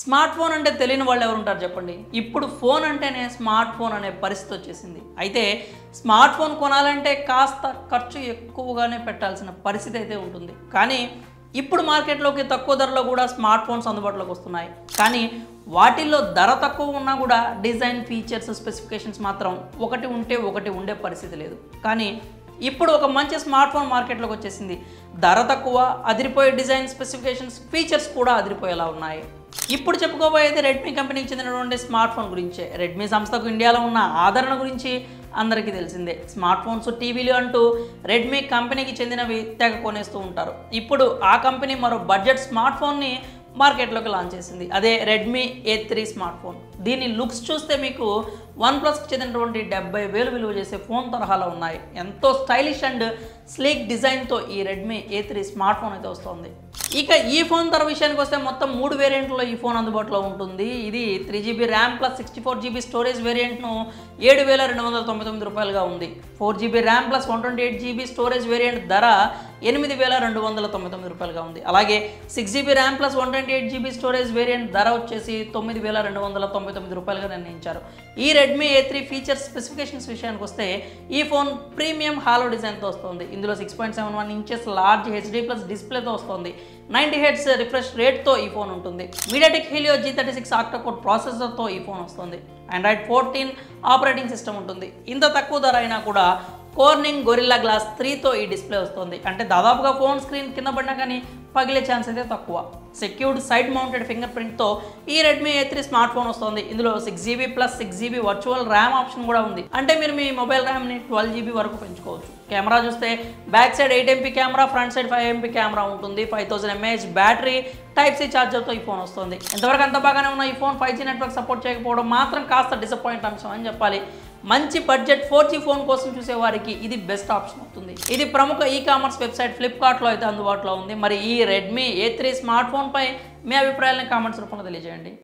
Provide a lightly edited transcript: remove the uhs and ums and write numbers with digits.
Smart phone అంటే తెలియని వాళ్ళు ఎవరు ఉంటారు చెప్పండి. ఇప్పుడు ఫోన్ అంటేనే స్మార్ట్ ఫోన్ అనే పరిస్థితి వచ్చేసింది. అయితే స్మార్ట్ ఫోన్ కొనాలంటే కాస్త ఖర్చు ఎక్కువగానే పెట్టాల్సిన పరిస్థితి అయితే ఉంటుంది. కానీ ఇప్పుడు మార్కెట్లోకి తక్కువ ధరలో కూడా స్మార్ట్ ఫోన్స్ అందుబాటులోకి వస్తున్నాయి. కానీ వాటిల్లో ధర తక్కువ ఉన్నా కూడా డిజైన్, ఫీచర్స్, స్పెసిఫికేషన్స్ మాత్రం ఒకటి ఉంటే ఒకటి ఉండే పరిస్థితి లేదు. కానీ ఇప్పుడు ఒక మంచి స్మార్ట్ ఫోన్ మార్కెట్లోకి వచ్చేసింది. ధర తక్కువ, అదిరిపోయే డిజైన్, స్పెసిఫికేషన్స్, ఫీచర్స్ కూడా అదిరిపోయేలా ఉన్నాయి. ఇప్పుడు చెప్పుకోబోయేది రెడ్మీ కంపెనీకి చెందినటువంటి స్మార్ట్ ఫోన్ గురించే. రెడ్మీ సంస్థకు ఇండియాలో ఉన్న ఆదరణ గురించి అందరికీ తెలిసిందే. స్మార్ట్ ఫోన్స్, టీవీలు అంటూ రెడ్మీ కంపెనీకి చెందినవి తెగ కొనేస్తూ ఉంటారు. ఇప్పుడు ఆ కంపెనీ మరో బడ్జెట్ స్మార్ట్ ఫోన్ని మార్కెట్లోకి లాంచ్ చేసింది. అదే రెడ్మీ A3 స్మార్ట్ ఫోన్. దీని లుక్స్ చూస్తే మీకు OnePlusకి చెందినటువంటి 70,000 విలువ చేసే ఫోన్ తరహాలో ఉన్నాయి. ఎంతో స్టైలిష్ అండ్ స్లీక్ డిజైన్తో ఈ రెడ్మీ A3 స్మార్ట్ ఫోన్ అయితే వస్తుంది. ఇక ఈ ఫోన్ ధర విషయానికి వస్తే మొత్తం 3 వేరియంట్లో ఈ ఫోన్ అందుబాటులో ఉంటుంది. ఇది 3GB RAM plus 64GB storage వేరియంట్ను 7,299 రూపాయలుగా ఉంది. 4GB RAM plus 128GB storage variant ధర 8,299 రూపాయలుగా ఉంది. అలాగే 6GB RAM plus 128GB storage variant ధర వచ్చేసి 9,299 రూపాయలుగా నిర్ణయించారు. ఈ రెడ్మీ A3 ఫీచర్స్, స్పెసిఫికేషన్స్ విషయానికి వస్తే ఈ ఫోన్ ప్రీమియం హాలో డిజైన్తో వస్తుంది. ఇందులో 6.71 ఇంచెస్ లార్జ్ HD ప్లస్ డిస్ప్లేతో వస్తుంది. 90 Hz రిఫ్రెష్ రేట్తో ఈ ఫోన్ ఉంటుంది. మీడియాటెక్ హీలియో G36 ఆక్టాకోర్ ప్రాసెసర్తో ఈ ఫోన్ వస్తుంది. Android 14 ఆపరేటింగ్ సిస్టమ్ ఉంటుంది. ఇంత తక్కువ ధర అయినా కూడా కార్నింగ్ గొరిల్లా గ్లాస్ 3తో ఈ డిస్ప్లే వస్తుంది. అంటే దాదాపుగా ఫోన్ స్క్రీన్ కింద పడినా కానీ పగిలే ఛాన్స్ అయితే తక్కువ. సెక్యూర్డ్ సైడ్ మౌంటెడ్ ఫింగర్ ప్రింట్తో ఈ రెడ్మీ A3 స్మార్ట్ ఫోన్ వస్తుంది. ఇందులో 6GB plus 6GB virtual RAM option కూడా ఉంది. అంటే మీరు మీ మొబైల్ ర్యామ్ని 12GB వరకు పెంచుకోవచ్చు. కెమెరా చూస్తే back side 8MP camera, front side 5MP camera ఉంటుంది. 5000 mAh బ్యాటరీ, Type-C ఛార్జర్తో ఈ ఫోన్ వస్తుంది. ఎంతవరకు అంత బాగానే ఉన్న ఈ ఫోన్ 5G నెట్వర్క్ సపోర్ట్ చేయకపోవడం మాత్రం కాస్త డిసప్పాయింట్ అంశం అని చెప్పాలి. మంచి బడ్జెట్ 4G ఫోన్ కోసం చూసే వారికి ఇది బెస్ట్ ఆప్షన్ అవుతుంది. ఇది ప్రముఖ ఈ-కామర్స్ వెబ్సైట్ ఫ్లిప్కార్ట్లో అయితే అందుబాటులో ఉంది. మరి ఈ రెడ్మీ A3 స్మార్ట్ ఫోన్పై మీ అభిప్రాయాలను కామెంట్స్ రూపంలో తెలియజేయండి.